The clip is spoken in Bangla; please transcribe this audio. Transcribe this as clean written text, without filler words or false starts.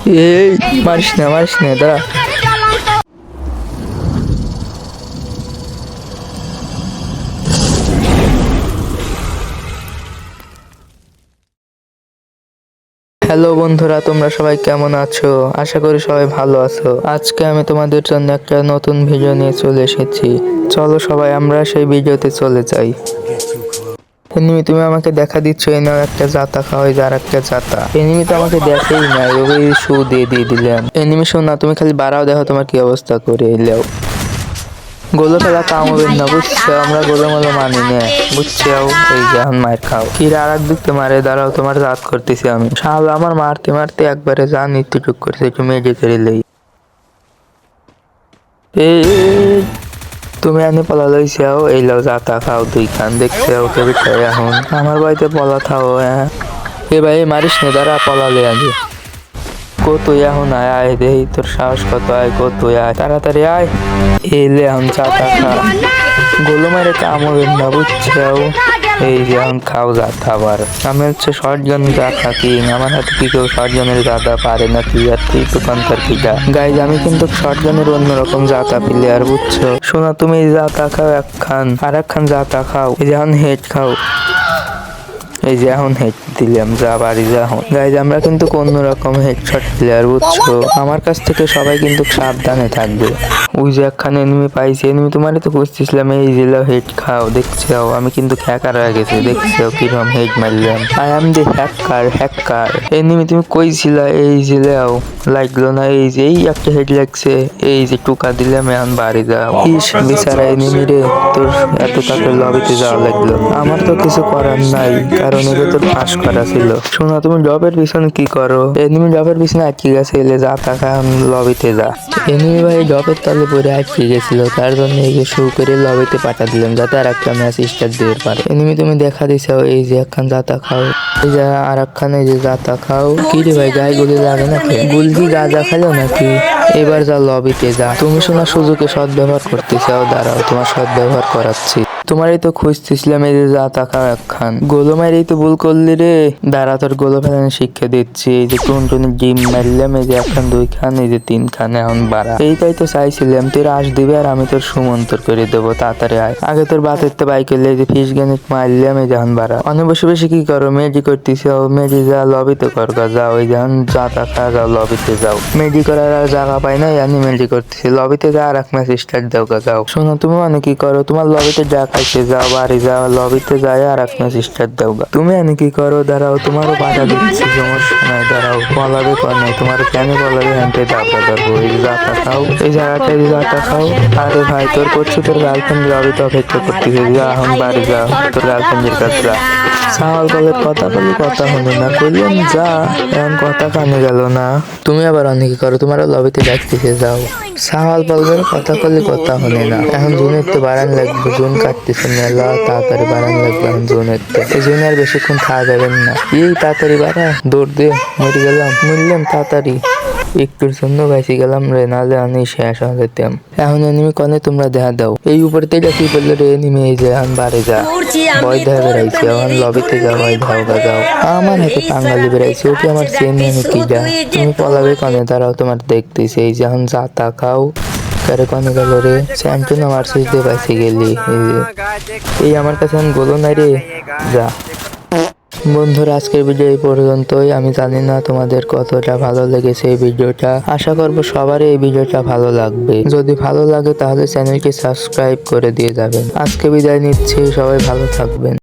এই মারিস না দাঁড়া। হ্যালো বন্ধুরা, তোমরা সবাই কেমন আছো? আশা করি সবাই ভালো আছো। আজকে আমি তোমাদের জন্য একটা নতুন ভিডিও নিয়ে চলে এসেছি। চলো সবাই আমরা সেই ভিডিওতে চলে যাই। এনিমি তুমি আমাকে দেখা দিচ্ছ, এই নাও একটা জাতা খাওয়াই, যার একটা জাতা। এনিমি তো আমাকে দেখেই নাই, ওই শু দিয়ে দিলাম। এনিমি শোনা, তুমি খালি বাড়াও, দেখো তোমার কি অবস্থা করে এলেও। গোলো খেলা কামবেন না, বুঝছো? আমরা গোলো মলো মানি না, বুঝছো? এই যে এখন মার খাও। কি আর এক দিকতে মারে, দাঁড়াও তোমার জাত করতেছি আমি। শাল আমার মারতে মারতে একবারে জান ইত্যুটুক করছে, একটু মেজে করে লেই। তুমি আনি পলা লইছাও, এই লাও জাতা খাও দুই খান, দেখছো ওকে বিটাই এখন আমার বাড়িতে পলা খাও। হ্যাঁ এ ভাই মারিস না, দাঁড়া পলালে আগে। কত এখন আয় আয় দেই, তোর সাহস কত, আয় কত আয়, তাড়াতাড়ি আয়। এলে এখন জাতা খা, গোলো মারে কাম হবেন না, বুঝছো? এই যে এখন খাও জাতা। আবার আমি হচ্ছে শর্টগান জাতা কিং, আমার হাতে কি কেউ শর্টগানের জাতা পারে নাকি? আর তুই তো কান্তার কিটা গাইজ, আমি কিন্তু শর্টগানের অন্যরকম জাতা প্লেয়ার, বুঝছো? শোনা, তুমি জাতা খাও এক খান, আর এক খান জাতা খাও। এই যে এখন হেড খাও, এই যে এখন হেড দিলাম, যা বাড়ি যা। এখন গাইজ আমরা কিন্তু অন্যরকম হেডশট প্লেয়ার, বুঝছো? আমার কাছ থেকে সবাই কিন্তু সাবধানে থাকবে। ওই যে একখানে এনিমি পাইছি, এনিমি তোমারই তো বুঝতেছিলাম। এই যে হেড খাও, দেখছো? আমি কিন্তু হ্যাকার হয়ে গেছি, দেখছো কিরকম হেড মারলাম। I am the hacker. Enemy তুমি কইছিলা, এই যে লাও লাগলো না, এই যে এই একটা হেড লাগছে, এই যে টুকা দিলাম, এখন বাড়ি যাও। ইস বিচারা এনিমি রে, তোর এত তাকে লবিতে যাওয়া লাগলো। আমার তো কিছু করার নাই, কারণ এটা তোর ফাঁস করা ছিল। শোনা, তুমি জবের পিছনে কি করো? এনিমি জবের পিছনে আটকে গেছে, এলে যা টাকা লবিতে যা। এনিমি ভাই জবের তলে পরে আটকে গেছিল, তার জন্য এই যে শু করে লবিতে পাঠা দিলাম, যাতে আর একটা ম্যাচ স্টার্ট দিতে পারে। এনিমি তুমি দেখা দিছো, এই যে একখান জাতা খাও, এই যে আর একখান, এই যে জাতা খাও। কি রে ভাই, গায়ে গুলি লাগে নাকি? গুলকি গাঁজা খাইলো নাকি? এবার যা লবিতে যা। তুমি শোনা সুযোগে সৎ ব্যবহার করতে চাও, দাঁড়াও তোমার সৎ ব্যবহার করাচ্ছি। তোমারই তো খুঁজতেছিলাম, এই যে যা তাকাও একখান। গোলো মারি তো ভুল করলি রে, দাঁড়া তোর গোলো ফেলানো শিক্ষা দিচ্ছি। এই যে টুনটুনি ডিম মারলাম, এই যে একখান দুই খান, এই যে তিন খান, এখন বাড়া। এইটাই তো চাইছিলাম, তুই রাশ দিবে আর আমি তোর সুমন্তর করে দেবো, তাড়াতাড়ি আয়। আগে তোর বাতের তো বাইক হলে, এই যে ফিস গ্যানেট মারলাম, এই যে এখন বাড়া। অনেক বসে বসে কি করো? মেডি করতেছি, মেডি যা লবিতে কর যাও, ওই যখন যা টাকা যাও লবিতে যাও। মেডি করার আর জায়গা পাই না, আমি মেডি করতেছি, লবিতে যা আর এক ম্যাচ স্টার্ট দাও যাও। শোনো, তুমি মানে কি করো? তোমার লবিতে যা খাইছে যাও, বাড়ি যাও, লবিতে যায় আর এক ম্যাচ স্টার্ট দাও। তুমি এনে কি করো? দাঁড়াও তোমারও বাধা দিচ্ছি, সমস্যা নাই, দাঁড়াও। বলাবে কর নাই, তোমার কেন বলাবে? হ্যান্ডে দাবড়া ধরবো। এই যে জাতা খাও, এই জায়গাটায় জাতা খাও। আরে ভাই, তোর করছি, তোর গার্লফ্রেন্ড লবিতে অপেক্ষা করতেছে, যা এখন বাড়ি যা, তোর গার্লফ্রেন্ডের কাছে যা। সাওয়াল বলে কথা বলি, কথা হলো না, কইলাম যা, এখন কথা কানে গেল না। তুমি আবার অনেকে করো, তোমার লবিতে ডাকতেছে, যাও। সাওয়াল বলবেন কথা করলে কথা হলে না। এখন জুনের তো বাড়ান লাগবে, জুন কাটতেছে মেলা, তাড়াতাড়ি বাড়ান লাগবে এখন জুনের তো। এই জুনে আর বেশিক্ষণ খাওয়া যাবেন না। এই তাড়াতাড়ি বাড়া, দৌড় দে, মরে গেলাম, মরলাম তাড়াতাড়ি। একটুর জন্য বেঁচে গেলাম রে, নাহলে আমি শেষ হয়ে যেতাম। এখন এনিমি কনে তোমরা দেখা দাও। এই উপরে থেকে কি বললো রে এনিমি, এই যে এখন বাড়ি যা, ভয় দেখা বেড়াইছে, এখন লবিতে যা, ভয় ধাওগা যাও। আমার হাতে পাঙ্গালি বেড়াইছে, ওকে আমার চেন আমি কি যা। তুমি পলাবে কনে, দাঁড়াও তোমার দেখতেছি। এই যে এখন জাতা খাও, কারে কনে গেল রে? চ্যাম্পিয়ন আমার সুইচ দিয়ে বেঁচে গেলি। এই আমার কাছে এখন গোলো নাই রে, যা। বন্ধুরা, আজকের ভিডিও এই পর্যন্তই। আমি জানি না তোমাদের কতটা ভালো লেগেছে এই ভিডিওটা। আশা করবো সবারই এই ভিডিওটা ভালো লাগবে। যদি ভালো লাগে তাহলে চ্যানেলটি সাবস্ক্রাইব করে দিয়ে যাবেন। আজকে বিদায় নিচ্ছি, সবাই ভালো থাকবেন।